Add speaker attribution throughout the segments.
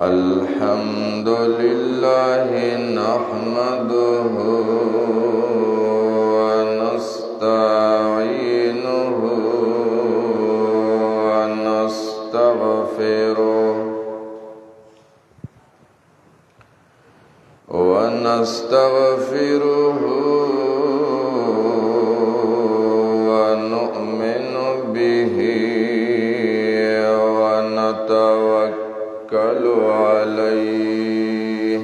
Speaker 1: الحمد لله نحمده ونستعينه ونستغفره ونؤمن به ونتوكل عليه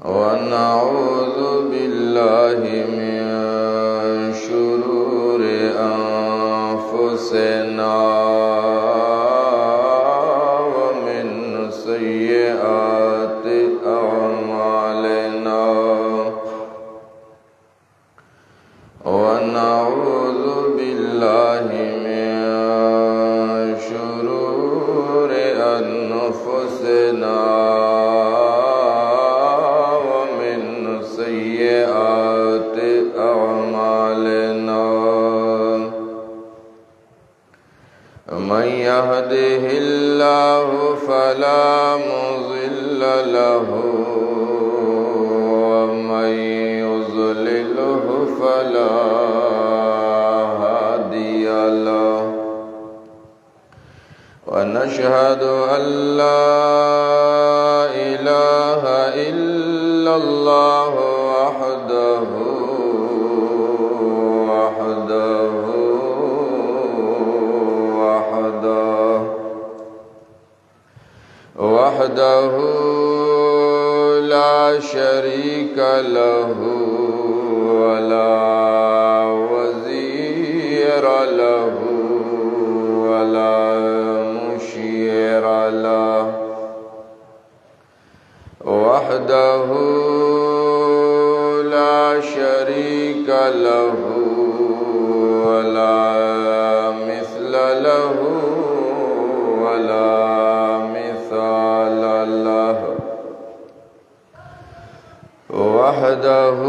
Speaker 1: ونعوذ بالله من شرور أنفسنا ومن سيئات أعمالنا ونعوذ بالله من شرور أنفسنا ومن سيئات أعمالنا من يهده الله فلا مضل له ومن يضلله فلا هادي له ونشهد أن لا إله إلا الله وحده لا شريك له ولا وزير له ولا مشير له وحده لا شريك له ولا مثل له ولا مثال له وحده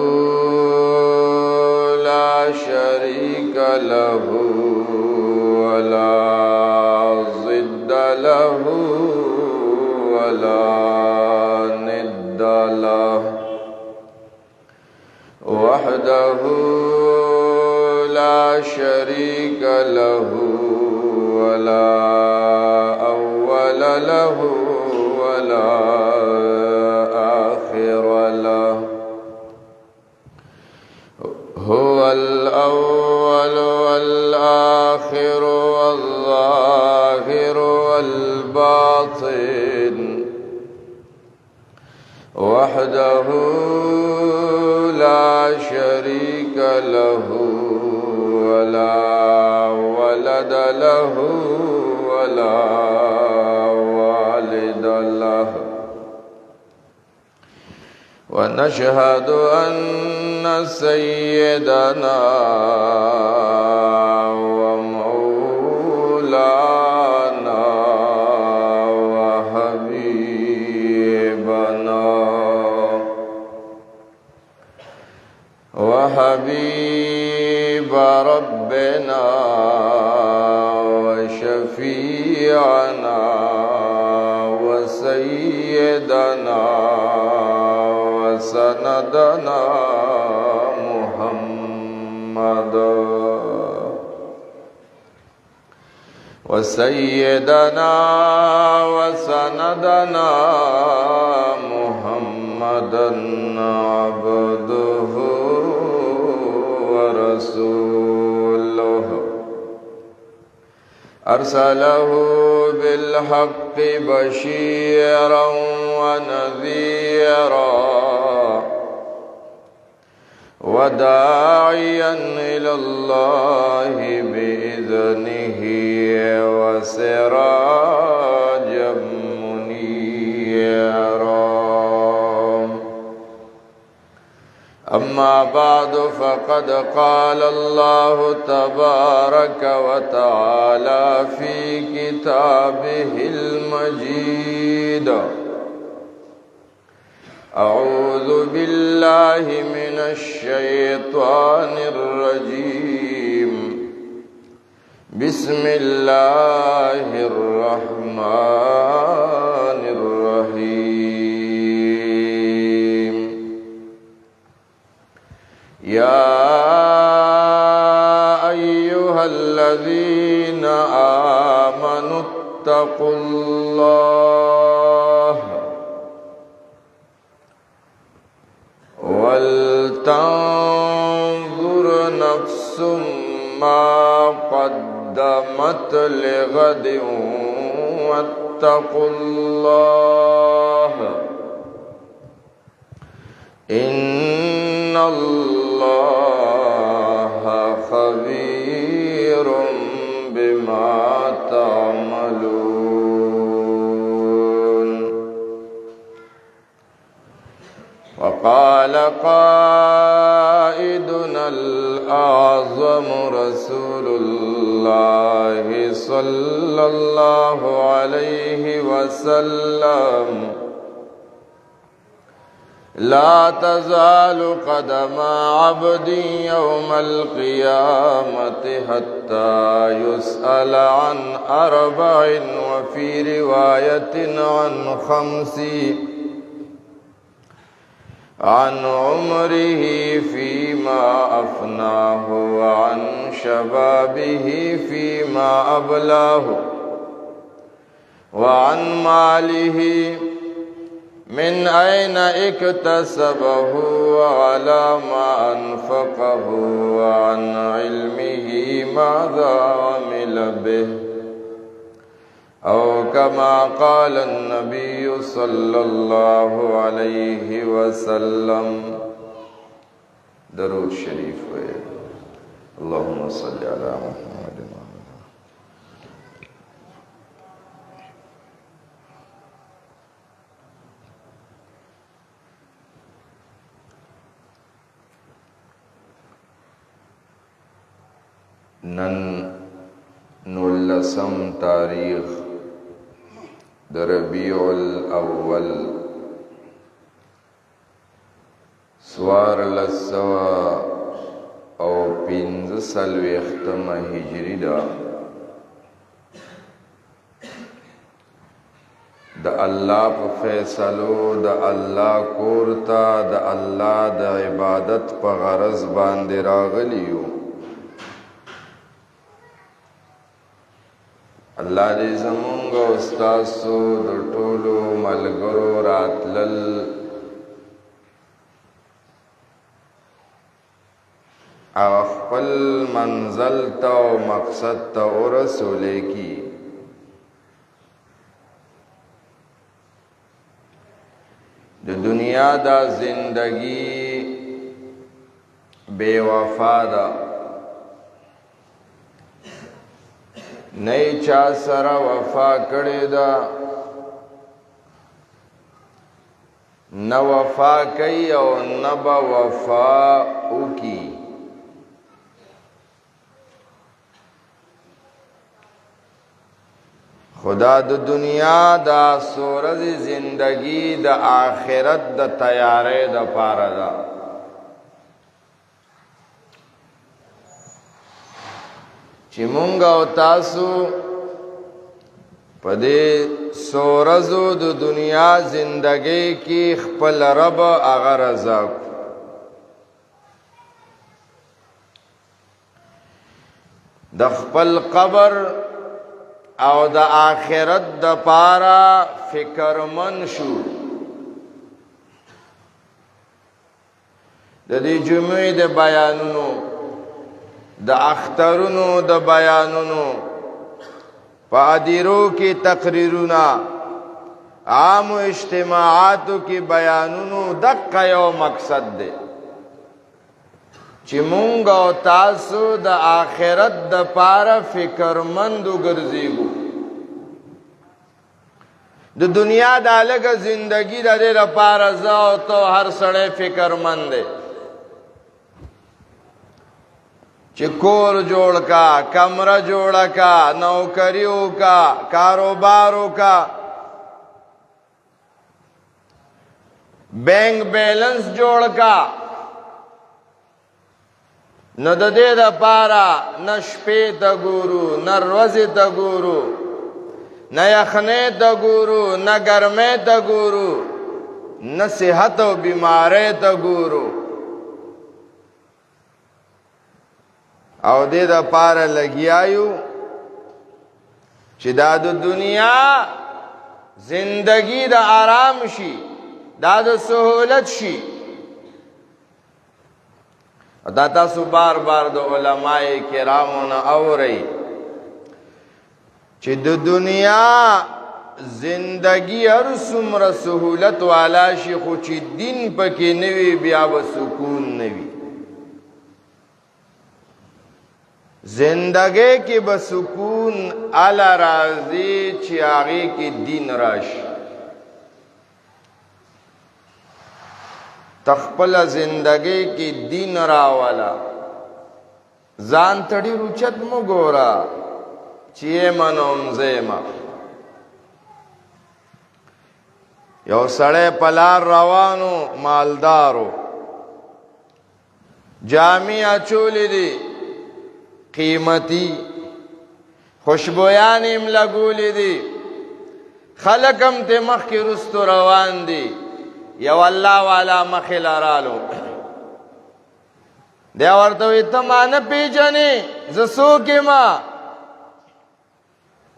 Speaker 1: لا شريك له ولا ضد له ولا ند له وحده لا شريك له ولا أول له ولا آخر له هو الأول والآخر والظاهر والباطن وحده لا شريك له ولا ولد له ولا والد له ونشهد أن سيدنا ومولانا وحبيب ربنا وشفيعنا وسيدنا وسندنا محمدا وسيدنا وسندنا محمدا عبده ورسوله أرسله بالحق بشيرا ونذيرا وداعيا إلى الله بإذنه وسراجا منيرا أما بعد فقد قال الله تبارك وتعالى في كتابه المجيد أعوذ بالله من الشيطان الرجيم بسم الله الرحمن الرحيم يا أيها الذين آمنوا اتقوا الله ولتنظر نفس ما قدمت لغد واتقوا الله إن الله خبير بما تعملون. وقال قائدنا الأعظم رسول الله صلى الله عليه وسلم لا تزال قدم عبد يوم القيامة حتى يسأل عن 4 وفي رواية عن 5 عن عمره فيما أفناه وعن شبابه فيما أبلاه وعن ماله من أين اكتسبه وعلى ما أنفقه وعن علمه ماذا عمل به أو كما قال النبي صلى الله عليه وسلم. درود شريف اللهم صل على محمد. نن 19 تاریخ د ربیع الاول 1445 هجری دا د الله په فیصلو د الله کورتا د الله د عبادت په غرض باندې راغلیو. الله دې زمونږ او ستاسو د ټولو ملګرو راتلل او خپل منزل ته او مقصد ته ورسولې کی. د دنیا دا زندگی بے وفا دا نئی چا سره وفا کړی دا نه وفا کوي او نه به وفا وکي. خدا د دنیا دا سورز زندگی د آخرت د تیارې د پاره دا چې مونږ او تاسو په دې سورزو د دنیا زندگی کې خپل رب هغه رضا د خپل قبر او د آخرت د پارا فکرمن شو. د دې جمعې د بیانونو د اخترونو د بیانونو پادیرو کی تقریرونه عام اجتماعاتو کی بیانونو دقه یو مقصد دی چې مونږ او تاسو د آخرت د پاره فکرمند وګرځېږو. د دنیا د لږه زندگی د دې لپاره زه او ته هر سړی فکرمند دی چې کور جوړ کا، کمره جوړ کا، نوکریو کا، کاروبارو کا، بینک بیلنس جوړ کا. نو د دې دپاره نه شپې ته ګورو نه ورځې ته ګورو نه یخنۍ ته ګورو نه ګرمۍ ته ګورو نه صحت او بیماری ته ګورو او دې دپاره لګیا یو چې دا د دنیا زندگی د آرام شي دا د سهولت شي دا تاسو بار بار د علماء کرامو نه اورئ چې د دنیا زندگی هر څومره سهولت والا شي خو چې دین پکې نه وي بیا به سکون نه وي زندگی کې به سکون اله راځي چې هغې کې دین راشي تخپل زندگی کی دین راولا ځان تړي روچت مو ګورا چې منوم زېما یو سړی پلار روانو مالدارو جامې اچولې دي قیمتي خوشبویان هم لګولې دي خلک هم ته مخکې رستو روان دي یو الله والا مخې لرالو دی ورته وی ته ما نه پیژنې زه څوک یم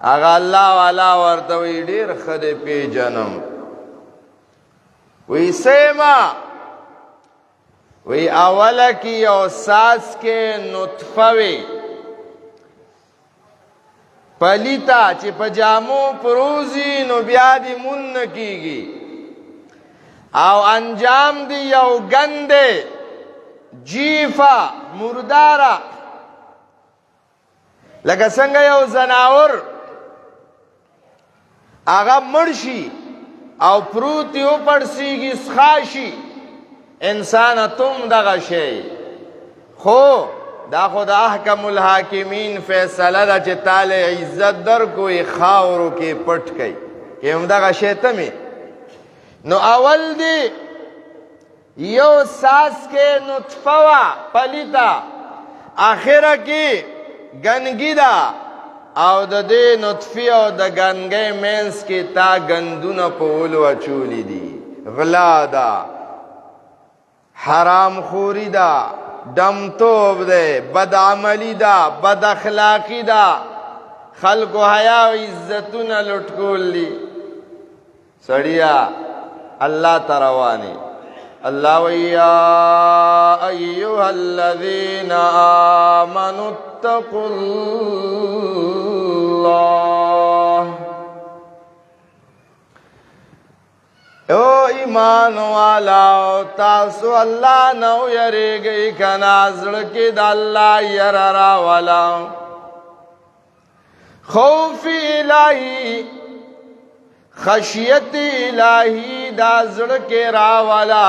Speaker 1: هغه الله والا ورته وی ډېر ښه دی پیژنم وی څه یم وی اوله کې یو ساس کې نطفه وي پلیتا چې په جامو پروزي نو بیا دې مون نه کېږي او انجام دی یو گنده جیفا مردارا لکه څنګه یو زناور هغه مرشي او پروت یو پړسیږي سخاشي انسان تم دغه شی خو دا خو د احکم الحاکمین فیصله ده چې تعالی عزت در کوی خاورو کې پټ کوي که هم دغه شی تمې نو اول دی یو ساس کے نطفه وا پلیتا آخره کی گنگی دا او د دې نطفی او د گنگی مینس کی تا گندونه پولو اچولی دی غلا دا حرام خوری دا دمتوب دے بد عملی دا بد اخلاقی دا خلق و حیا و عزتون لٹکول لی سڑیا اللہ تروانی اللہ ویا ایوہ الذین آمنوا اتقوا اللہ او ایمان والاو تاسو اللہ نو یری گئی کنازل کی دا اللہ یر راولا خوف الہی خشیت الہی دا زڑکے راولا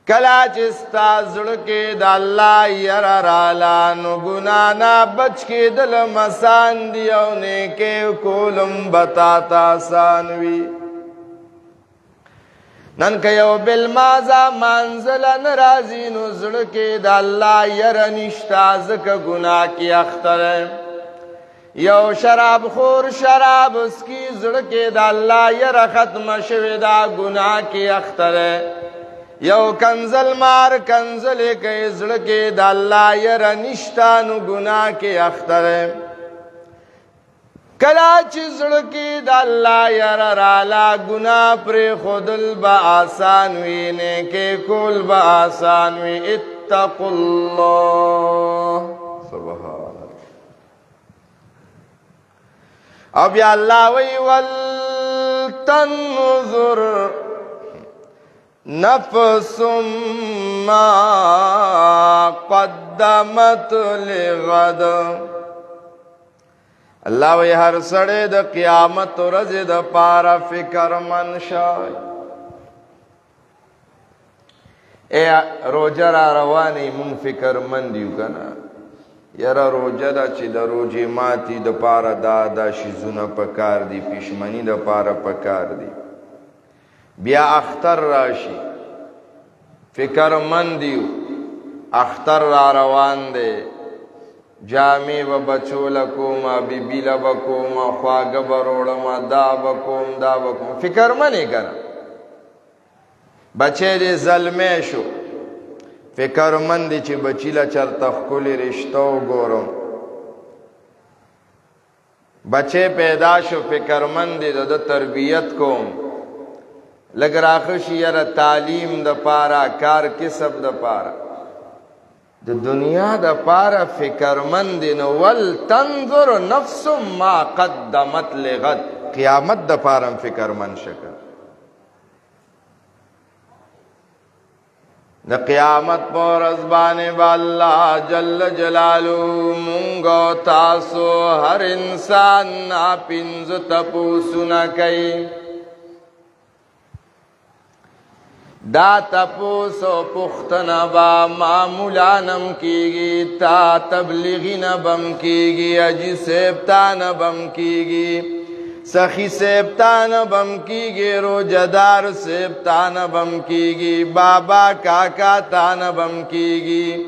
Speaker 1: کلا چستا زڑکے دا اللہ یر رالا نو گنانا بچ کے دل مسان دیو نیکے کولم بتاتا سانوی نن که یو بالمازا منزل نرازی نو زڑکے دا اللہ یر نشتا زکا گناہ کی اختر یو شراب خور شراب اس کی زڑکے دا اللہ یر ختم شوی دا گناہ کی اختر یو کنزل مار کنزل کئی زڑکے دا اللہ یر نشتا نو گناہ کی اختر کلاچ زڑکی دا اللہ یر رالا گناہ پر خودل با آسان وینے کے کول با آسان وی اتقوا اللہ سبحان اللہ اب یا اللہ وی ولتنظر نفس ما قدمت لغد اللہ وی ہر سڑے دا قیامت ورځ د پارا فکر من شای اے روجه را روانی مون فکر من دیو کنا یرا روجه دا چې د روجې ماتی د پارا دا شیزونه پکار دی پښمنی د پارا پکار دی بیا اختر راشي فکر من دیو اختر را روان دے جامی و بچو لکوما بی بی لبکوما خواگ بروڑما دا بکوم فکر منی کنا بچے دے ظلمے شو فکر من دی چی بچی لچر تخکلی رشتو گورم بچے پیدا شو فکر من دی دا تربیت کوم لگ راخشی یر تعلیم دا پارا کار کسب دا پارا دا دنیا دا پارا فکر من دی نو ول تنظر نفس ما قدمت لغد قیامت دا پارا فکر من شکر دا قیامت پر ازبان با اللہ جل جلالو منگو تاسو ہر انسان نا پنز تپوسو نکی دا تپوسو پختنا با معمولانم کیگی تا تبلیغی نبم کیگی اجی سیبتا نبم کیگی سخی سیبتان بم کیگی روجدار سیبتان بم کیگی بابا کاکا تان بم کیگی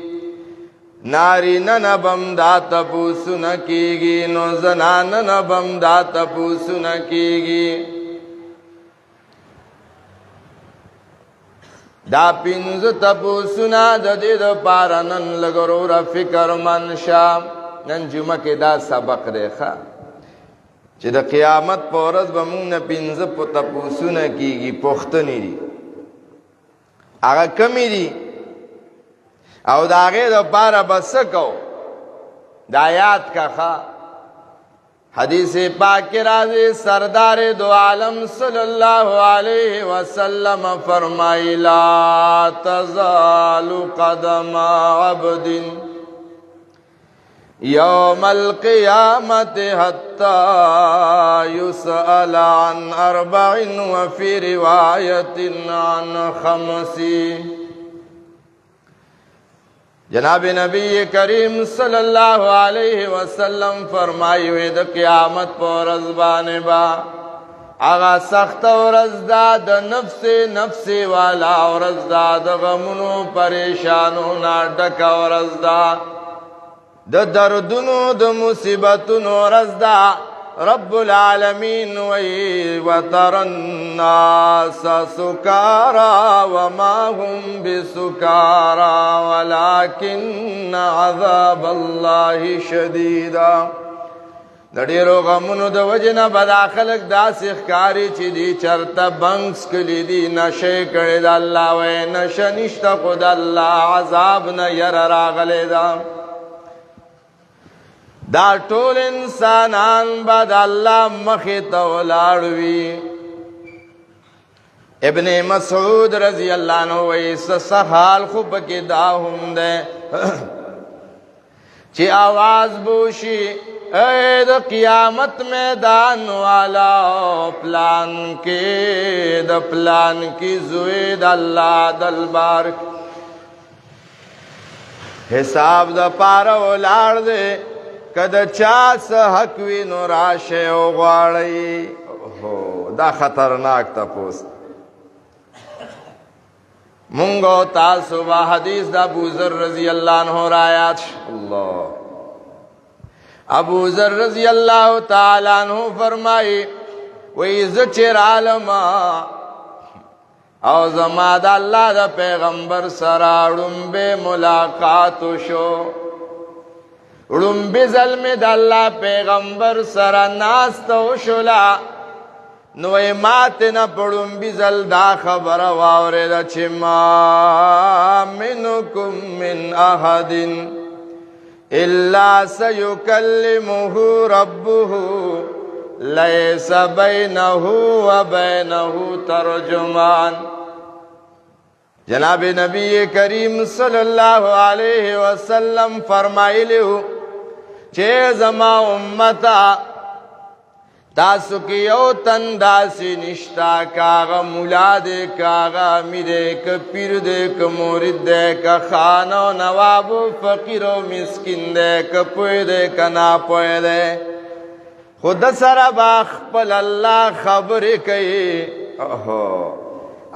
Speaker 1: ناری نن بم دا تپوسو نکیگی نو زنان نبم دا تپوسو نکیگی دا پینز تپوسو نا دا دید پارنن لگرو را فکر منشا نن جمعہ کے دا سبق ریخا چې د قیامت په ورځ به مونږ نه پنځه تپوسونه کېږي پوښتنې دي هغه کمې دي او د هغې دپاره به څه کوو دا یاد که ښه حدیث پاک کې راځي سردار دو عالم صلی الله علیه وسلم فرمایي لا تزال قدم عبد یوم القیامت حتی یسأل عن 4 وفی روایت عن 5 جناب نبی کریم صلی اللہ علیہ وسلم فرمائی ہوئے دا قیامت پر ازبان با آغا سخت ورز دا دا نفس والا ورز دا دا غمونو پریشانو ناڈکا ورز دا د دردونو د مصیبتونو رزدا رب العالمین وی وتر الناس سکارا وما هم بسکارا ولكن عذاب الله شدیدا د ډیرو غمونو د وجنه بدا خلق داسې ښکاري چې دی چرته بنګس کلی دی نشه کړی د الله وی نشه نشته خو د الله عذاب نه یره راغلی ده دا ټول انسانان بعد الله مخې ته ولاړ وي ابن مسعود رضی الله عنه وایي څه حال خو پکې دا هم ده چې आवाज بوشي اے د قیامت میدان والا پلان کې د پلان کې زوی د الله دلبار حساب د پاره ولاړ ده کد چا سه حق وی نو راشه او غواړي دا خطرناک تپوس مونږ تاسو با حدیث د ابو ذر رضی الله عنه روایت الله ابو ذر رضی الله تعالی عنہ فرمای وی ذکر عالم او زما د الله د پیغمبر سره ړومبه ملاقات شو ړومبه ظلم د الله پیغمبر سره ناستو شولا نوې ماته نه پړومبه زل دا خبره واورېده چې ما منکم من احد الا سيكلمه ربه ليس بينه وبينه ترجمان جناب نبی کریم صلی اللہ علیہ وسلم فرمائلی ہو چھے زما امتا تاسو کی یو تنداسی نشتا کاغا مولا دے کاغا امی دے که پیر دے که مورد دے که خانو نوابو فقیر و مسکن دے که پوی دے که ناپوی دے خود سر باخ پل اللہ خبر کئی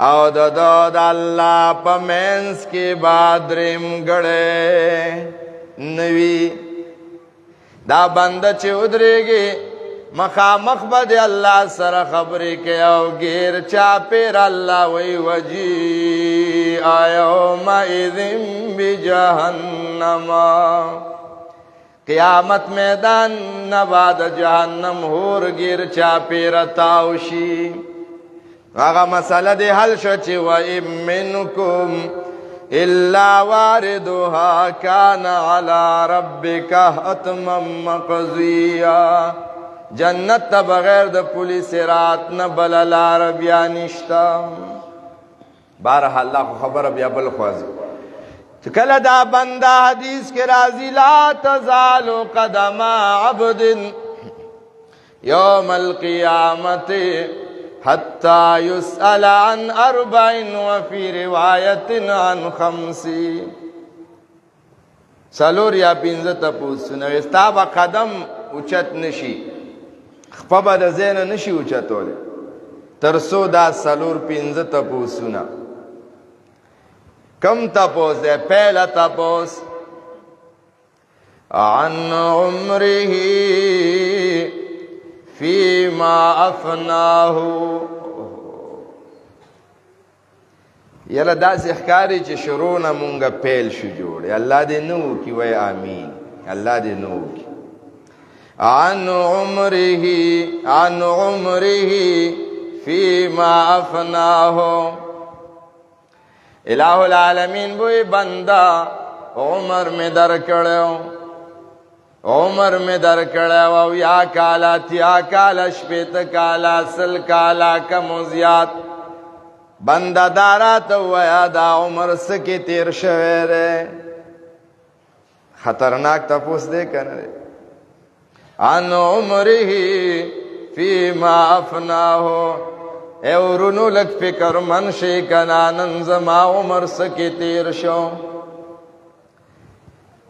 Speaker 1: او د الله په منځ کې بادریم غړې نوی دا بنده چې ودرېږي مخامخ به د الله سره خبرې کوي او غیر چاپېر الله وی وجیء یومئذ بجهنم قیامت میدان نه بعد جهنم هور غیر چاپېر تاوشي هغه مسله دې حل شو چې وَإِن مِّنكُمْ إِلَّا وَارِدُهَا كَانَ عَلَى رَبِّكَ حَتْمًا مَّقْضِيًّا جنت تا بغیر د پولیس رات نه بل لار بیا نشتا بارحال الله خبر بیا بل خوازی چې کله دا بندا حدیث کې راځي لا تزال قدم عبد یوم القیامت حتی یسأل عن 4 وفي روایت عن 5 سلور یا 15 تپوسونه استا با قدم اوچت نشي خپه به د ځای نه نشي اوچتولی تر څو دا سلور 15 تپوسونه کم تپوس دی پهله تپوس عن عمره فيما افناه یله داسې ښکاري چې شروع نه مونږه پیل شو جوړې الله دې نه وکړي وایي امین الله دې نه وکړي عن عمره فيما افناه الہ العالمین بوئی بندہ عمر میں در کڑیو او یا کالا تیا کالا شپیت کالا سل کالا کم زیاد بندہ دارا تو ویا دا عمر سکی تیر شویرے خطرناک تپوس دے کرنے عن عمره فيما افناه اورونو لک فکر منشی کنانن زما عمر سکی تیر شو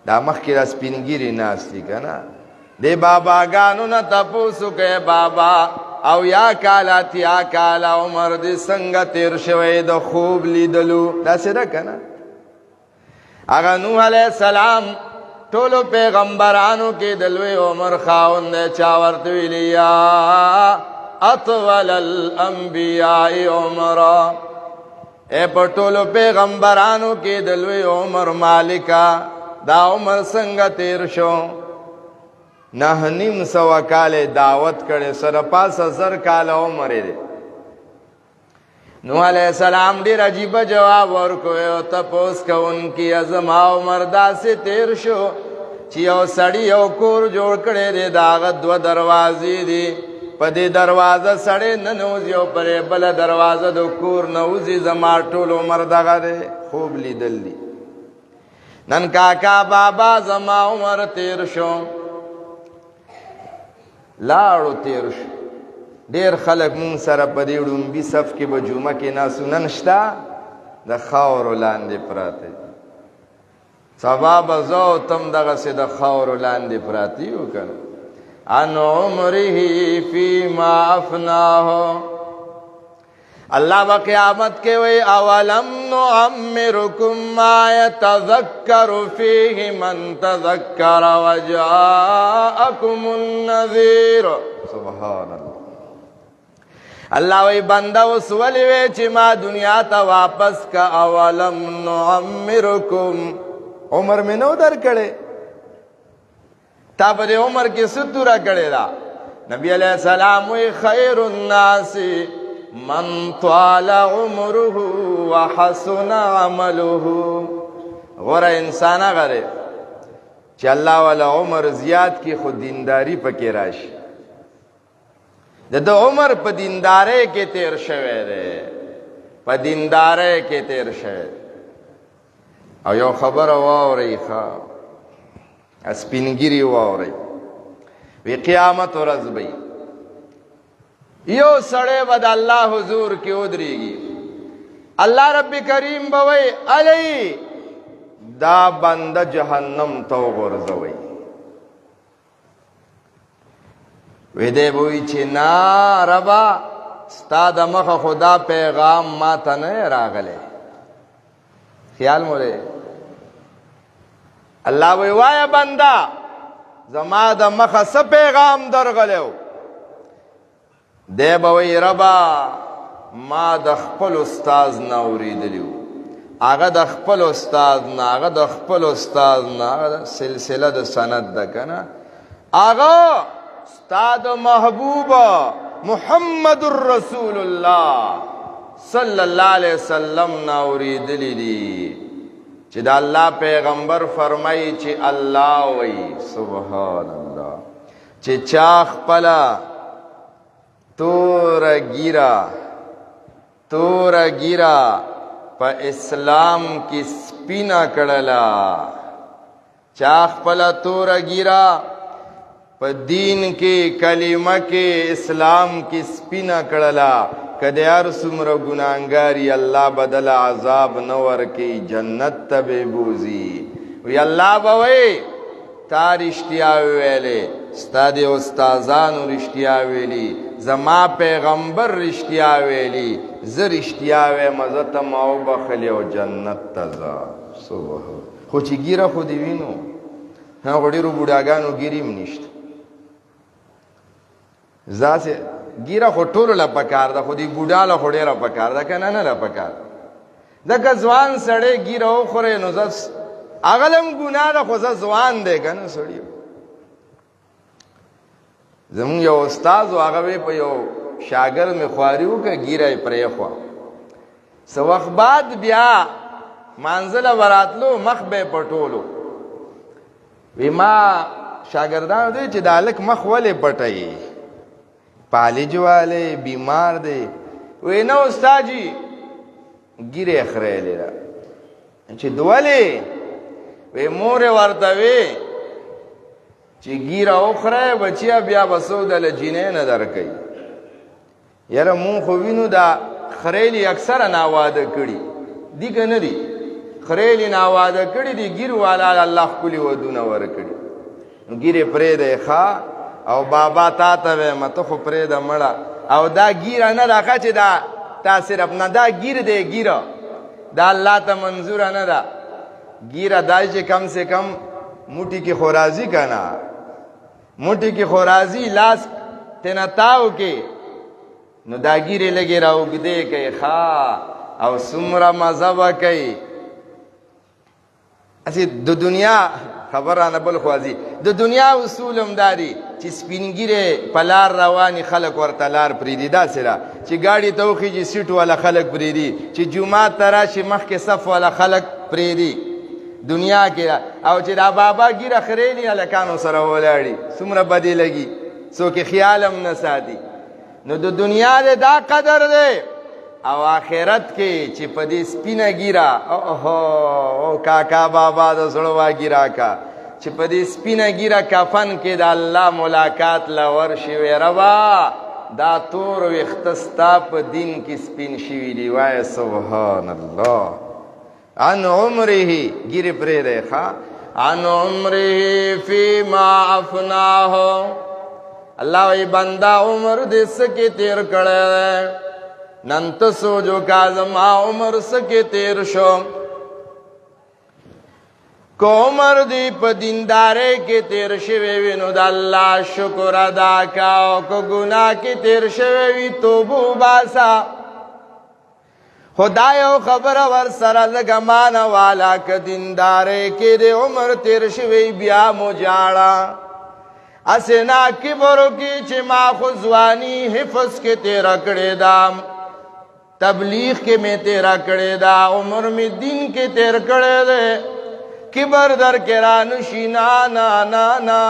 Speaker 1: دا مخی را سپینگیری ناستی کنا دی بابا گانو نا تپوسو که بابا او یا کالا تیا کالا عمر دی سنگ تیر شوی دا خوب لیدلو دا سیده کنا اگا نوح علیہ السلام ټولو پیغمبرانو کې دلوی عمر خاوند چاورتوی لیا اطول الانبیاء عمرا اے پر ټولو پیغمبرانو کې دلوی عمر مالکا دا عمر څنګه تیر شو 9.5 کال دعوت کړي سره 5000 کال عمر دی نوح علیہ السلام ډیر عجیب جواب ورکوي او تپوس کوونکی ازما عمر داسې تیر شو چې یو سړی یو کور جوړ کړی دی دا هغه 2 دروازې دي په دې دروازه سړی ننوځي او پرې بله دروازه د کور نوځي زما ټول عمر دغه دی خوب لیدل دي نن کاکا بابا زما عمر تیر شو لاړو تیر شو ډیر خلک مون سره په دې ډومبي صف کې به جمعه کې ناسو نن شته د خاورو لاندې پراته سبا به زه او تم دغسې د خاورو لاندې پراته یو که عن عمره فيما افناه اللہ با قیامت کے وی اولم نعمرکم ما یتذکر فیہ من تذکر وجاءکم النذیر سبحان اللہ اللہ وی بندہ وسولی وی چی ما دنیا تا واپس کا اولم نعمرکم عمر میں نو در کڑے تا پر عمر کی ستورہ کڑے دا نبی علیہ السلام وی خیر الناس من طال عمره وحسن عمله غور انسان غره چې الله والا عمر زیاد کی خود دینداری پکې راشي د عمر په دیندارۍ کې تیر شوی دی په دیندارۍ کې تیر شوی او یو خبره واورئ ښه سپینګیري واورئ وی قیامت ورځ به یو سړی به د الله حضور کې ودرېږي الله رب کریم به وی علی دا بنده جهنم ته وغورځوئ وی دی به وی چې نه ربا ستا د مخه خدا پیغام ما ته نه راغلی. خیال مو دی؟ الله وی وایه بنده زما د مخه څه پیغام درغلی و؟ دی به وی ربا ما د خپل استاز نه اورېدلی و، هغه د خپل استاد نه، هغه د خپل استاد نه، هغه سلسله د سند ده که نه، هغه ستا د محبوبه محمد رسول الله صلی الله علیه وسلم نه اورېدلی دي چې د الله پیغمبر فرمایي چې الله وی سبحان الله چې چا خپله توره ګیره په اسلام کې سپینه کړله، چا خپله توره ګیره په دین کې کلمه کې اسلام کې سپینه کړله، که د هر څومره ګناهګار الله بدل عذاب نه ورکوي، جنت ته به بوځي. وی الله به وی تا رښتیا ویلې، ستا د استادانو رښتیا ویلي، زما پیغمبر رښتیا ویلي، زه رښتیا ویم، زه ته ما وبخلې او جنت ته ځه. سبحان. خو چې ګیره خو دې وینو، هغو ډېرو بوډاګانو ګیرې هم نشته. داسې ګیره خو ټولو له پکار ده، خو دې بوډا له خو ډېره پکار ده که نه؟ نه له پکار. ځکه ځوان سړی ګیره وخورې نو زه هغه له هم ګناه ده، خو زه ځوان دی که نه سړي. زمونږ یو استاد و، هغه په یو شاګرد مې خواري وکړه، ګیره یې پرېښوه. څه وخت بعد بیا مانځله به راتلو، مخ به یې پټولو. وی ما شاګردانو دی چې دا هلک مخ ولې پټوي؟ پالج والی بیمار دی. وی نه استاد جي ګیره یې خریلې ده. چې دولې؟ وی مور یې ورته وی چې ګیره وخوری بچیه بیا به څوک دله جینۍ نه درکوي. یاره مونږ خو وینو دا خریلي اکثره ناواده کړي دي که نه دي؟ خریلي ناواده کړي دي، ګیر والا الله ښکلي ودونه ورکړي. نو ګیرې پرېږدی ښه، او بابا تا ته ویم ته خو پرېږده مړه. او دا ګیره نه ده ښه چې دا تا صرف نه، دا ګیر دی، ګیره دا الله ته منظوره نه ده. ګیره دا چې کم سے کم موټي کې خو راځي که نه؟ موټي کې خو راځي، لاس تېنه تاو کې، نو دا ګیرې لږې را اوږدې کوي ښه، او څومره مزه به کوي. هسې د دنیا خبر رانه بل خوا ځي. د دنیا اصول هم دا دي چې سپین ږیرې په لار رواني خلک ورته لار پرېږدي. داسې ده چې ګاډي ته وخېږي سیټ والا خلک پرېږدي، چې جومات ته راشي مخکې صف والا خلک پرېږدي دنیا کې. او چې دا بابا ګیره خریلي هلکانو سره ولاړي، څومره بدې لګي، څوک یې خیال هم نه ساتي. نو د دنیا د دا قدر دی، او آخرت کې چې په دې سپینه ګیره او کاکا بابا د زړه واګیره کا چې په دې سپینه ګیره کفن کې د الله ملاقات له ورشي. وی ربا دا تور ویښته ستا په دین کې سپین شوي دي. وایه سبحان الله. عن عمره ګیرې پرېږدی ښه. عن عمره فیما افناه، الله وی بنده عمر دې څه کې تیر کړی دی؟ نن ته سوچ وکړه زما عمر څه کې تیر شو. که عمر دې په دیندارۍ کې تیر شوی وي نو د الله شکر ادا کا، او که ګناه کې تیر شوی وي توبه وباسه. خدا یو خبره ورسره لږه مانه والا، که دیندارۍ کې د عمر تیر شوی بیا مو جاړه. اسې نه کبر وکړي چې ما خو ځواني حفظ کې تیره کړې ده، تبلیغ کې مې تیره کړې ده، عمر مې دین کې تیر کړی دی. کبر در کې رانشي نه نه نه نه.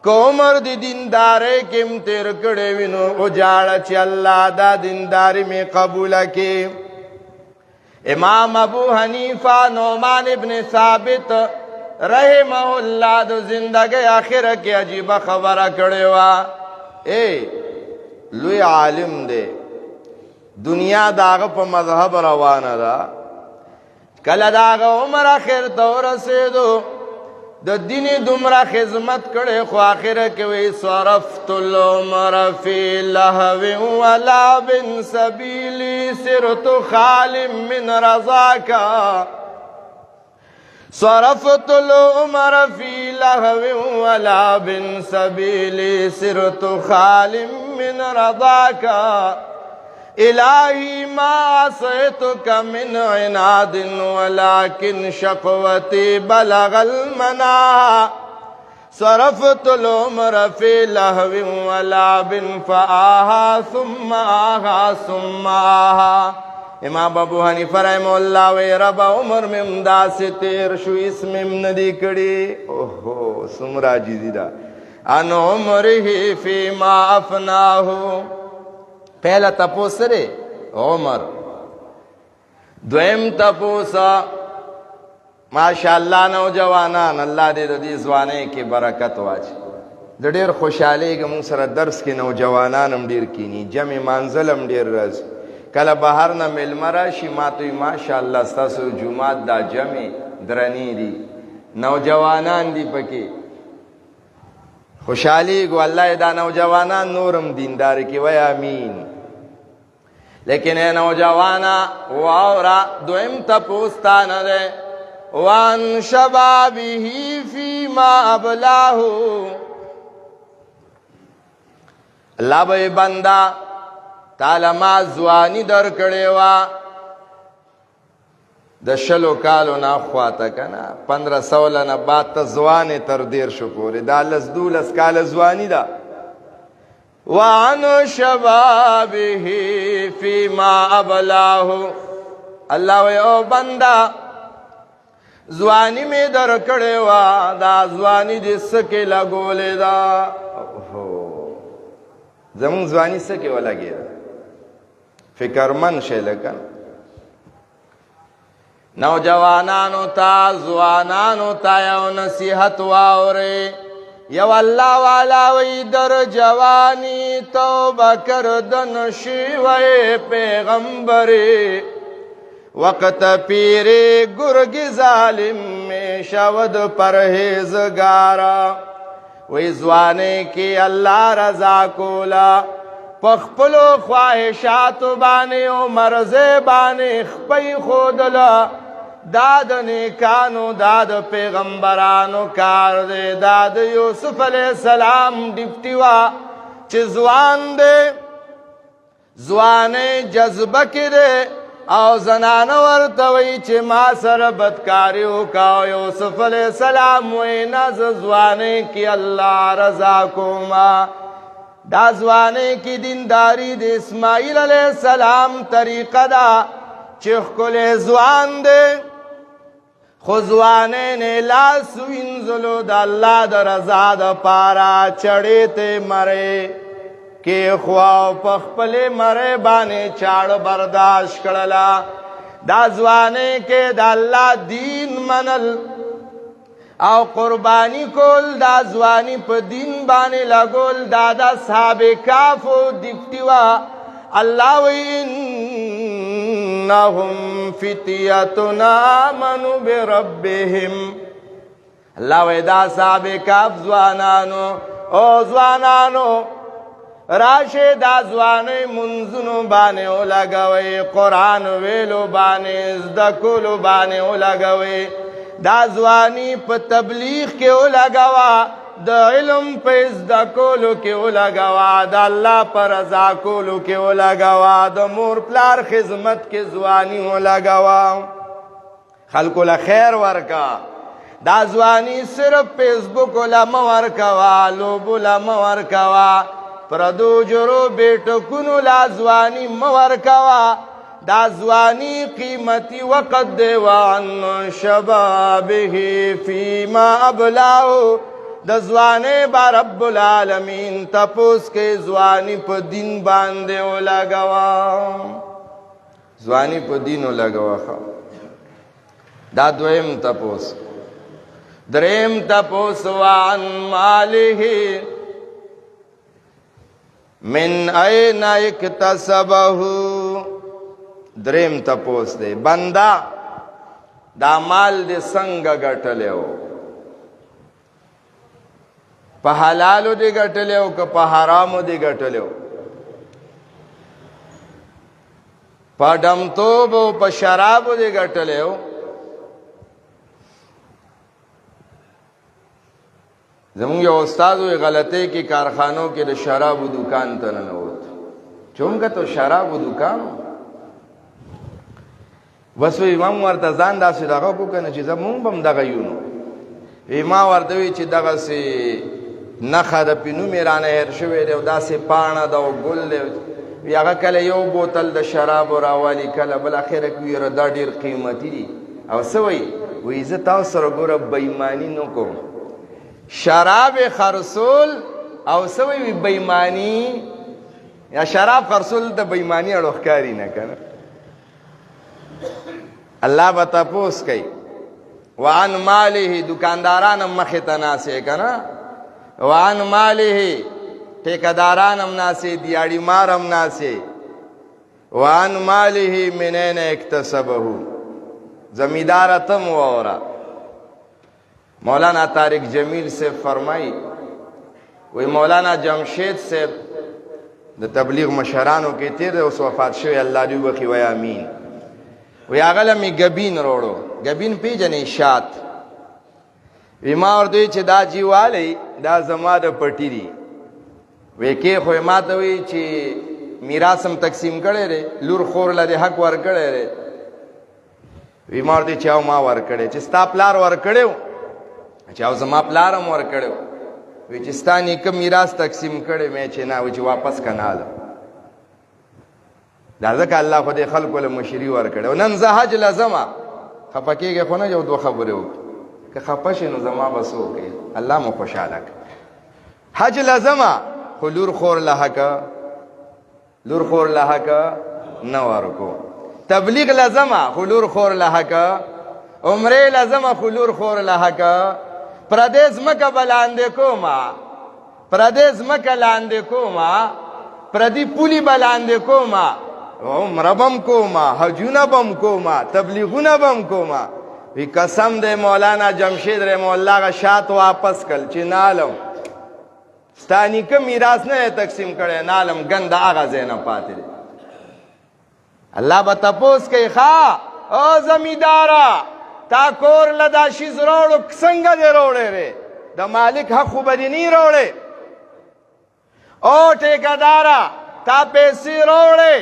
Speaker 1: که عمر د دیندارۍ کې م تیر کړی وي نو وجاړه چې الله دا دینداري مې قبوله کړي. امام ابو حنیفه نعمان ابن ثابت رحمه الله د زندګۍ آخره کې عجیبه خبره کړې وه. لوی عالم دی، دنیا د هغه په مذهب روانه ده. کله د هغه عمر اخر ته ورسېدو د دین دومره خدمت کړي خو اخره کې وی صرفت العمر فی لهو ولعب سبیلی سرت خال من رضاک صرفت العمر فی لهو ولعب سبیلی سرت خال من رضاک الہی ما عصیتک من عناد ولكن شقوتی بلغ المناہ صرفت العمر فی لہو ولعب فآہا ثم آہا ثم آہا امام ابو حنیفہ رحمہ اللہ وی رب عمر میں امدا سے تیر شو اس میں ندی کڑی اوہو سمرا جیزی دا ان عمره فی ما افناہو پہلا تپوس سرے عمر دویم تپوسا ماشاءاللہ نوجوانان اللہ دے دی زوانے کی برکت واجی د ډیر خوشحالی که مونږ سره درس کې نوجوانان هم ډیر کینی جمع منزل هم ډیر راځي کله بهر نه میلمه راشي ماته وایي ماشاءالله ستاسو جومات دا جمع درنی دي نوجوانان دي پکې خوشحالیږو الله دا نوجوانان نورم دیندار کې وای امین لیکن اے نوجوانا واورا دویم تپوستانه ده وان شبابه فيما ابلاه الله به بندا تعالی ما ځواني در کړې وا د شلو کالو نه خواته کنه 1500 نه بعد ته ځواني تر دیر شو پورې دا لس دولس کال ځواني ده وعن شبابه فيما ابلاه الله وی او بندا ځواني می در کړې وا دا ځواني دې سکه لګولې دا زمون ځواني سکه ولګي فکرمن شي لکن نوجوانانو تا ځوانانو تا یو نصیحت واوري یو الله والا وی در جوانی توبه کردن شیوه پیغمبری وقت پیری گرگ ظالم میں شود پرہیزگارا وی زوانے کی اللہ رضا کولا پخپلو خواہشات بانے و مرزے بانے خپی خودلا داد نیکانو داد پیغمبرانو کار دے داد یوسف علیہ السلام ڈپٹیوا چھ زوان دے زوانے جذبہ کی دے او زنان ورتوی چھ ما سر بدکاریو کاو یوسف علیہ السلام وینا زوانے کی اللہ رضا کو ما دا زوانے کی دینداری دے اسماعیل علیہ السلام طریقہ دا چھ کلے زوان دے خوزوانے نے لاس وینزلو دا اللہ دا رضا دا پارا چڑے تے مرے کہ خواو پخپلے مرے بانے چاڑ برداشت کرلا دا زوانے کے دا اللہ دین منل او قربانی کول دا زوانی پا دین بانے لگول دا دا صحاب کافو دکتیوا اللہ وَإِنَّهُمْ فِتِيَةٌ آمَنُوا بِرَبِّهِمْ اللہ وَإِدَا صحاب کاف زوانانو او زوانانو راشے دا زوانے منزنو بانے او لگوئے قرآن ویلو بانے ازدکولو بانے او لگوئے دا زوانی پا تبلیغ کے او لگوا دا علم پا ازدکولو کے او لگوا دا اللہ پر رضا کولو کے او لگوا دا مور پلار خدمت کے زوانی او لگوا خلقو لخیر ورکا دا زوانی صرف فیسبک لما ورکوا لوبو لما ورکوا پردو جرو بیٹو کنو لا زوانی مورکوا دا زوانی قیمتی وقت دے وعن شبابه فیما ابلاو دا زوانے با رب العالمین تپوس کے زوانی پا دین باندے او لگوا زوانی پا دین او لگوا دا دویم تپوس دریم تپوس وعن ماله من این اکتسبه دریم تپوس دے بندہ دا مال دے سنگ گٹلے ہو په حلالو دی ګټلی او که په حرامو دی ګټلی په ډمتوب او په شرابو دی ګټلی زمونږ یو استاد وی غلطی کې کارخانو کې د شرابو دکان ته ننوت چونکه تو شرابو دکانو بس وی امام ورته ځان داسې دغه کو کنه چې زمونږ بم دغه یو نو ما ورته وی چې دغه سي نخه د پینو میرانه هر شوی دی او داسې پاڼه دا او ګل دی وی هغه کله یو بوتل د شراب راوالی کله بل اخره کې دا ډیر قیمتي دي او سوی وی زه تاسو سره ګوره بېمانی نه کوم شراب خرصول او سوی بېمانی یا شراب خرصول د بېمانی اړه ښکاری نه کنه الله به تپوس کوي وعن ماله دکانداران مخې ته ناسې کنه وعن ماله ټیکداران هم ناسې دیاړي مار هم ناسې وعن ماله من اين اکتسبه زمیندار تم وورا مولانا طارق جمیل سے فرمائی وی مولانا جمشید سے د تبلیغ مشرانو کې تیر اوس وفات شوی الله دې وبخي وای امین وی هغه می غبین وروړو غبین پیجنې شات وی ما ورته چې دا جیوالی دا زما د پټی دی وی کې خو ما ته وی چې میراثم تقسیم کړي ری لور خور له حق ور کړي ری وی ما ورته چې ما ور کړي چې ستا پلار ور کړو چې او زما پلارم ور کړو وی چې ستانی کوم میراث تقسیم کړي مې چې نه و چې واپس کناله دا ځکه الله خو دې خلکو له مشری ور کړو نن زه حج لازمه خپکیږي خو نه یو دوه خبره وکړه که خپش نو زما بس وکړي الله مو خوشاله حج لازمه خو لور خور له حق نه ورکو تبلیغ لازمه خو لور خور له حق عمره لازمه خو لور خور له حق پردیس مکه بلاندې کوما پردیس مکه لاندې کوما پردی پولی بلاندې کوما عمره بم کوما حجونه بم کوما تبلیغونه بم کوما وی قسم دے مولانا جمشید رحمه الله غ شات واپس کل چې نالم ستانی که میراث نه تقسیم کړي نالم ګند هغه زینه پاتې الله به تپوس کوي ښا او زمیندارا تا کور لدا شي زروړو څنګه دې وروړې ری د مالک حق خو به نه وروړې او ټیکدارا تا پیسې وروړې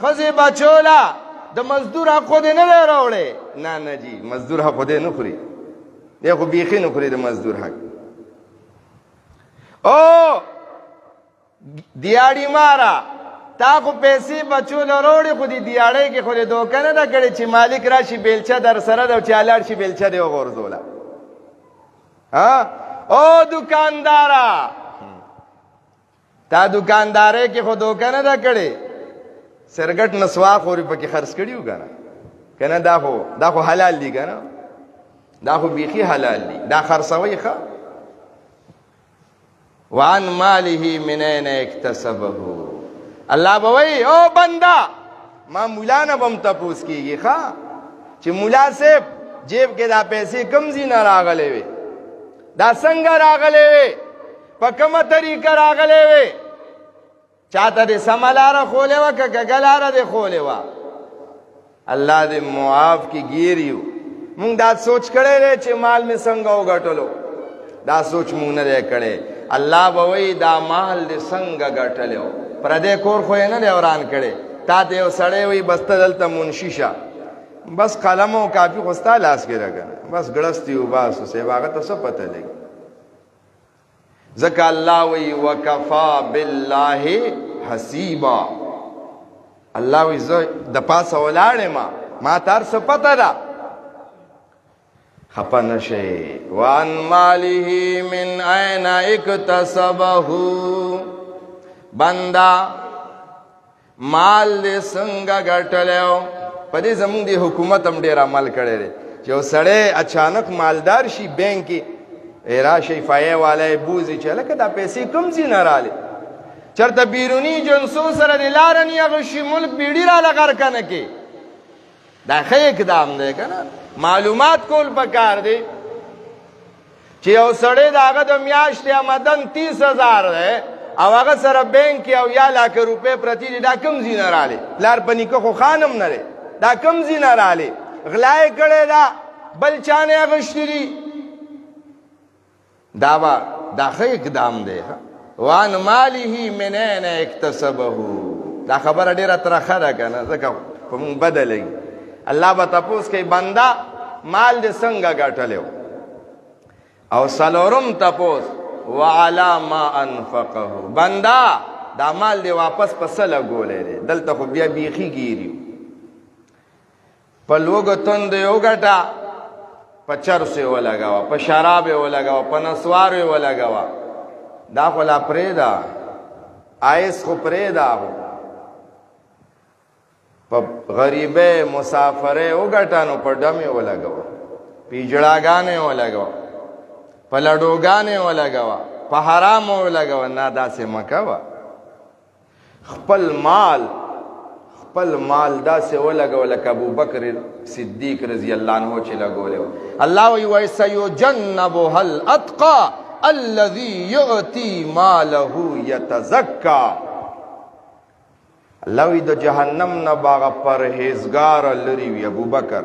Speaker 1: خزي بچولا د مزدور حق خو دې نه وروړې نه جی مزدور حق خو دې نه خوري دې خو بیخي نه خوري د مزدور حق او دیاړي مارا تا خو پیسې بچول وروړې خو دې دیاړۍ کې خو دې دوکه نه ده کړې چې مالک راشي بیلچه در سره ده او چې الاړ شي بیلچه دې وغورځوله او دکاندارا تا دکاندارۍ کې خو دوکه نه ده کړې سرګټ نسوا خوري پکې خرڅ کړیو کنه دا خو حلال دي کنه دا خو بیخي حلال دي دا خرڅوي ښه وعن ماله من اين اكتسبه الله بوي او بندا ما مولانا بم تپوس کیږي ښا چې مولا صاحب جیب کې دا پیسې کم زینه راغلې وي دا څنګه راغلې وي په کومه طریقه راغلې وي چاته دې سملاره خولې و که ګلاره دې خولې و الله دې معاف کی ګیریو مونږ دا سوچ کړی چې مال می څنګه وګټلو دا سوچ مونږ نه کړی الله بوي دا مال دې څنګه ګټلو پردې کور خو نه دی وران کړي تا ته یو سړی وي بس ته دلته منشي شه بس قلم او کاپي خو ستا لاس کې راګنه بس ګړستي او باسو سه واغه ته څه پته لګي ځکه الله وي وکفا بالله حسیبا الله وي زه د پاسه ولاړم ما تر څه پته ده خپن شي وان ماله من اين اكتسبه بندا مال دې څنګه ګټلو په دې زموږ د حکومت هم ډېر عمل کړی دی چې یو سړی اچانک مالدار شي بینک کې راشي فایې والی بوزي چې هلکه دا پیسې کوم ځای نه رالې چېرته بیروني جنسو سره د لاره نه هغه شي ملک بیړي راله غرقه نه کې دا ښه اقدام دی که نه معلومات کول پکار دی چې یو سړی د هغه د میاشتې آمدن 30,000 دی او هغه سره بینک کې او یا لاکه روپۍ پرتې دي، دا کوم ځای نه راغلی؟ پلار په نیکه خو خانم نه دی، دا کوم ځای نه راغلی؟ غلا یې کړې ده، بل چا نه اخیستي دي. دا ښه اقدام دی. وان ماله من این اکتسبه، دا خبره ډېره ترخه ده که نه، ځکه په مونږ بده لګي. الله به تپوس کوي بنده مال دې څنګه ګټلی او څلورم تپوس وعلى ما انفقه، بنده دا مال دې واپس په څه لګولی دی؟ دلته خو بیا بیخي ګیري په لوږو تندې وګټه، په چرس یې ولګوه، په شراب یې ولګوه، په نسوارو یې ولګوه. دا خو لا پرېږده، آیس خو پرېږده، په غریبۍ مسافرۍ وګټه نو په ډم یې ولګوه، پیجړاګانې یې ولګوه، په لډوګانې یې ولګوه، په حرامو ولګوه. نه داسې مه کوه. خپل مال داسې ولګوه لکه ابوبکر صدیق رضی الله عنه چې لګولی و. الله وایي وَسَيُجَنَّبُهَا الْأَتْقَى الَّذِي يُؤْتِي مَالَهُ يَتَزَكَّى. الله وایي د جهنم نه به هغه پرهیزګاره لرې وي ابوبکر.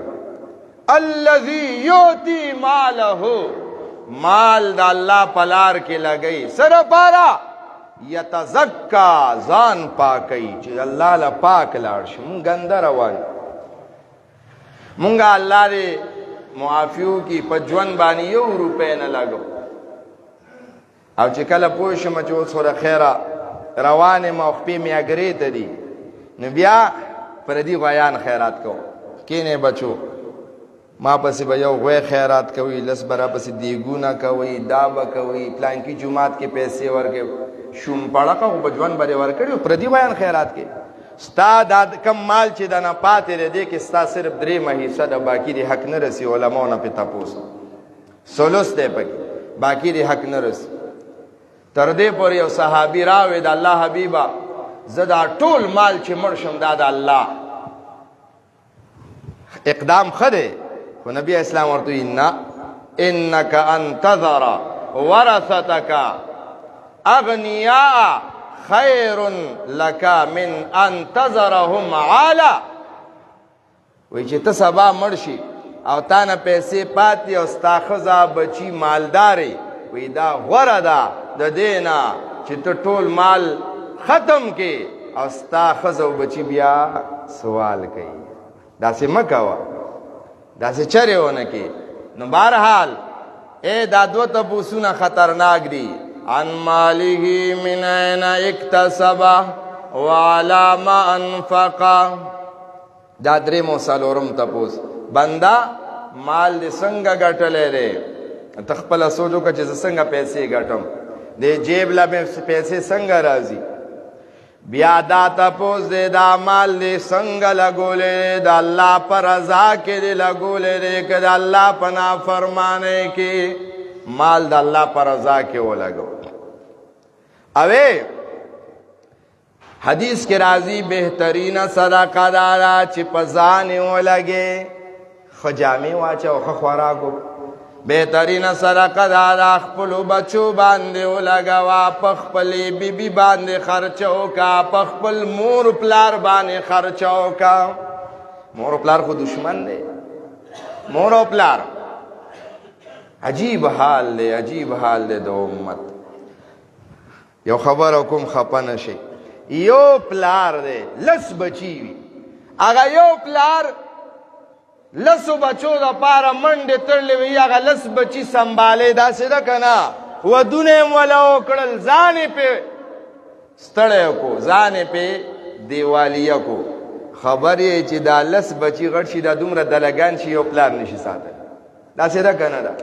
Speaker 1: الَّذِي يُؤْتِي مَالَهُ، مال د الله په لار کې لګوي څه دپاره؟ یتزکا، ځان پاکوي چې الله له پاک لاړ شي. مونږ ګنده روان، مونږ الله دې معافي وکړي، په ژوند باندې 1 روپۍ نه لګو. او چې کله پوه شم چې اوس خو د خیره روان یم او خپې مې اګرې ته دي، نو بیا پردي غویان خیرات کوم. کینې بچو، ما پسې به یو غوی خیرات کوي، لس به را پسې دیګونه کوي، دا به کوي، پلانکي جومات کې پیسې ورکوي، شوم پړقه خو په ژوند باندې ورکړي، پردي غویان خیرات کوي. ستا دا کم مال چې د نه پاتې دی کې ستا صرف 3 حصه د باقي د حق نه رسي. علماو نه پې تپوس، ثلث دی پکې، باقي د حق نه رسي. تر دې پورې یو صحابي راوې د الله حبیبه زه دا ټول مال چې مړ شم دا د الله. اقدام ښه دی، خو نبی اسلام ورته وایي نه، انک ان تذر ورثتک اغنیاء خیر لک من ان تذرهم عالا. وایي چې ته سبا مړ شي او تا نه پیسې پاتې او ستا ښځه بچي مالدارې، وایي دا غوره ده د دې نه چې ته ټول مال ختم کې او ستا ښځه او بچي بیا سوال کوي. داسې مه کوه، داسې چرې ونه کې. نو بهرحال دا 2 تپوسونه خطرناک دي. عن ماله من این اکتسبه وعلى ما انفقه. دا 3 و 4 تپوس، بنده مال دې څنګه ګټلی دی؟ ته خپله سوچ وکړه چې زه څنګه پیسې ګټم، د جیب له مې پیسې څنګه راځي. بیا دا تپوس دی دا مال دی څنګه لګولی دی؟ د الله په رضا کې دی لګولی دی که د الله په نافرمانۍ کې؟ مال د الله په رضا کې ولګو. اوی حدیث کې راځي بهترینه صدقه دا ده چې په ځان یې ولګې، ښه جامې واچه او ښه خوراک وکړه. بهترینه صدقه دا ده خپلو بچو باندې ولګوه، په خپلې بیبي باندې خرچه وکړه، په خپل مور پلار باندې خرچه وکړه. مور پلار خو دشمن دی، مور او پلار. عجیب حال دی، عجیب حال دی د امت. یو خبره کوم خپه نشئ، یو پلار دی 10 بچي وي، هغه یو پلار 10 بچو دپاره منډې تړلې وي، هغه 10 بچي سنبالې. داسې ده که نه؟ ودونه یې هم وله وکړل، ځان یې پې ستړی کړو، ځان یې پې دیوالیه کړو. خبر یې چې دا 10 بچي غټ شي، دا دومره دلګان شي، یو پلار نشي ساتلی. داسې ده که نه ده؟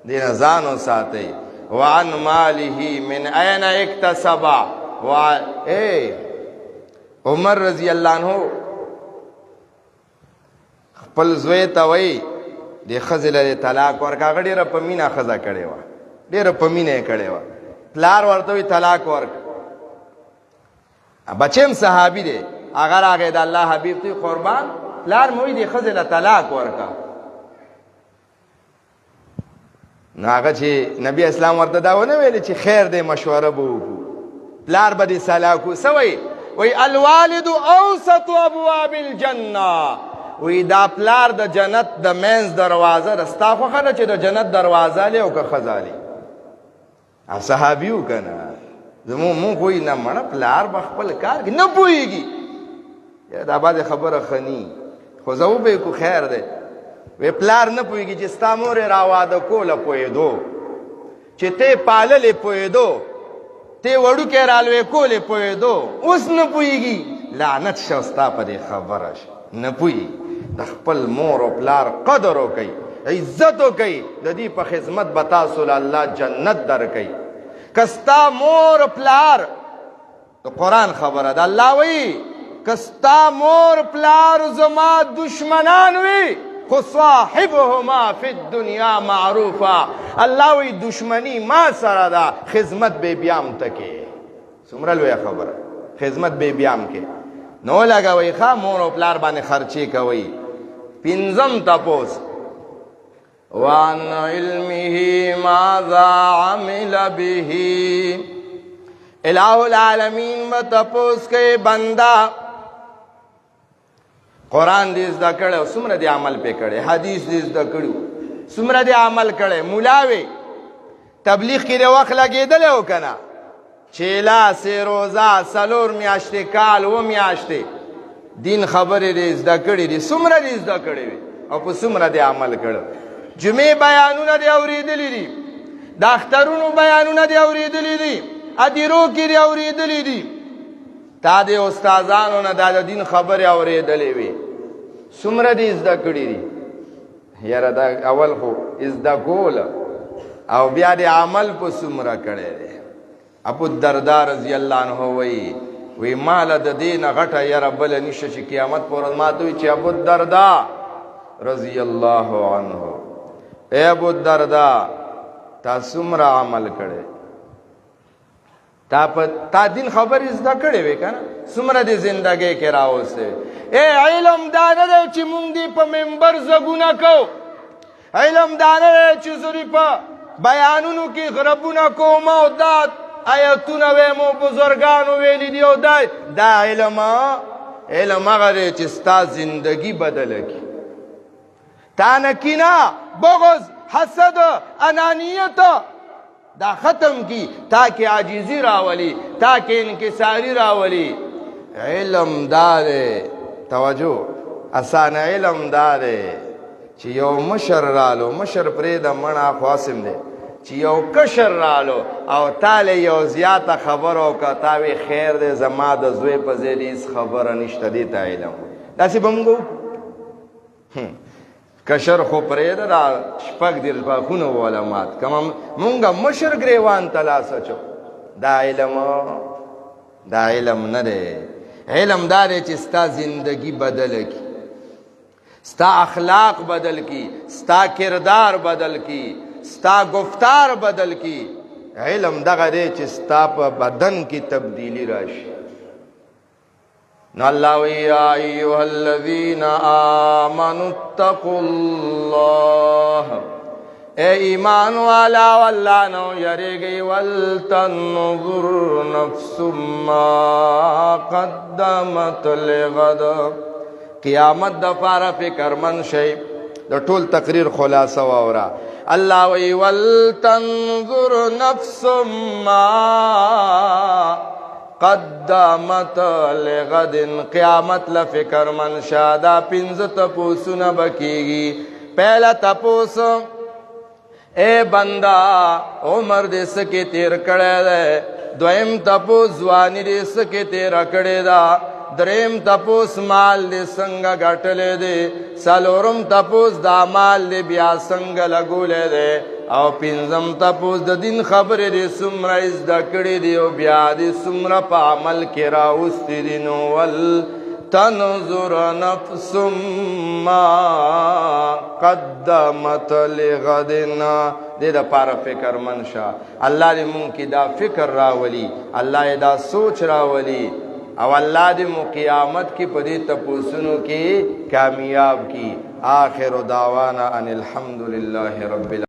Speaker 1: دې نه ځان وساتئ. وعن ماله من این اکتسبه. عمر رضی الله عنه خپل زوی ته وایي دې ښځې له طلاق ورکړه. هغه ډېره په مینه ښځه کړې وه، ډېره په مینه یې کړې وه. پلار ورته وایي طلاق ورکړه. بچی هم صحابي دی، هغه راغی د الله حبیب ته قربان پلار مې وایي دې ښځې له طلاق ورکړه. نو هغه چې نبی اسلام ورته دا ونه ویل چې خیر دی مشوره به وکړو پلار به دې صلاح کړو څه وایي الوالد اوسط ابواب الجنه وی دا پلار د جنت د منځ دروازه ده ستا خوښه ده چې د جنت دروازه لې او که ښځه لې او صحابي و که نه مونږ وایي نه مړه پلار به خپل کار کوي نه پوهېږي دا بعد خبره خني خو زه وبه کو خیر دی وی پلار نه پوهېږي چې ستا مور یې راواده کوله پوهېدو چې ته یې پاللې پوهېدو ته یې وړوکی رالوی کولې پوهېدو اوس نه پوهېږي لعنت شه ستا په دې خبره شه نه پوهېږي د خپل مور او پلار قدر وکئ عزت وکئ د دې په خدمت به تاسو له الله جنت درکئ که ستا مور پلار د قرآن خبره ده الله وایي که ستا مور پلار زما دشمنان وي خو صاحبهما فی الدنیا معروفا الله وایي دشمنی ما سره ده خدمت به بیا هم ته کې څومره لویه خبره خدمت به بیا هم کې نو لګوئ ښه مور او پلار باندې خرچې کوئ پنځم تپوس وعن علمه ماذا عمل به الہ العالمین به تپوس کوي بنده قرآن دې زده کړی او څومره دې عمل پې کړی حدیث دې زده کړي څومره دې عمل کړی ملا وې تبلیغ کې دې وخت لګېدلی و که نه چیلا سه روزه څلور میاشتې کال و میاشتې دین خبرې دې زده کړې دي څومره دې زده کړې وي او په څومره دې عمل کړی جمعې بیانونه دې اورېدلي دي د اخترونو بیانونه دې اورېدلي دي ادیرو کې دې اورېدلي دي تا دې استادانو نه دا د دین خبرې اورېدلې وي څومره دې زده کړي دي یاره دا اول خو زده کوله او بیا دې عمل په څومره کړی دی ابو الدرداء رضی الله عنه وی مال د دې نه غټه یاره بله نشته چې قیامت په ورځ ما ته وایي چې ابو الدرداء رضی الله عنه ای ابو الدرداء تا څومره عمل کړی تا دین خبرې زده کړې وې که نه څومره دې زندګۍ کې راوستې ای علم دا نه دی چې مونږ دې په ممبر زږونه کوو علم دا نه دی چې زه دې په بیانونو کې غربونه کوم او دا آیتونه ویم او بزرګانو ویلي دي او دا علم هغه دی چې ستا زندګي بدله کړي تا نه کینه بغض حسد انانیت دا ختم کی تا کې عاجزی راولی تا کې انکساری راولی علم داره توجه اسانه علم داره چې یو مشر رالو مشر پرې د مڼه خاصم دی چې یو کشر رالو او تاله یو زیاته خبره وکړه تا وی خیر دی زما د زوی په ځای دې هېڅ خبره نشته دې ته علم داسې به موږ کشر خو پرېږده دا شپږ دېرش غاښونه واله مات کمه مونږ مشر ګریوان ته لاس اچو دا علم نه دی علم دا دی چې ستا زندگی بدل کی ستا اخلاق بدل کی ستا کردار بدل کی ستا گفتار بدل کی علم دغه دی چې ستا په بدن کی تبدیلی راشي نو الله وی یا ایها الذین آمنوا اتقوا الله اے ایمان والا والله نو یریږي ولتنظر نفس ما قدمت لغد قیامت د پاره فکر من شي د ټول تقریر خلاصه واورا الله وی ولتنظر نفس ما قدمت لغد قیامت لفکر من شادا پنځه تپوسونه بکیږي پہلا تپوس اے بندا عمر دې سکه تیر کړه ده دویم تپوس ځواني دې سکه تیر کړه ده دریم تپوس مال دې څنګه ګټلې ده څلورم تپوس دا مال دې بیا څنګه لګولې ده او پنځم تپوس د دین خبرې دې څومره زده کړې دي او بیا دې څومره په عمل کې راوستې دي نو ول تنظر نفس ما قدمت لغدنا دې دپاره فکر منشه الله دې مونږ کې دا فکر راولي الله دا سوچ راولي او الله دې مو قیامت کې په دې تپوسونو کې کامیاب کی آخر دعوانا ان الحمد لله رب العالمین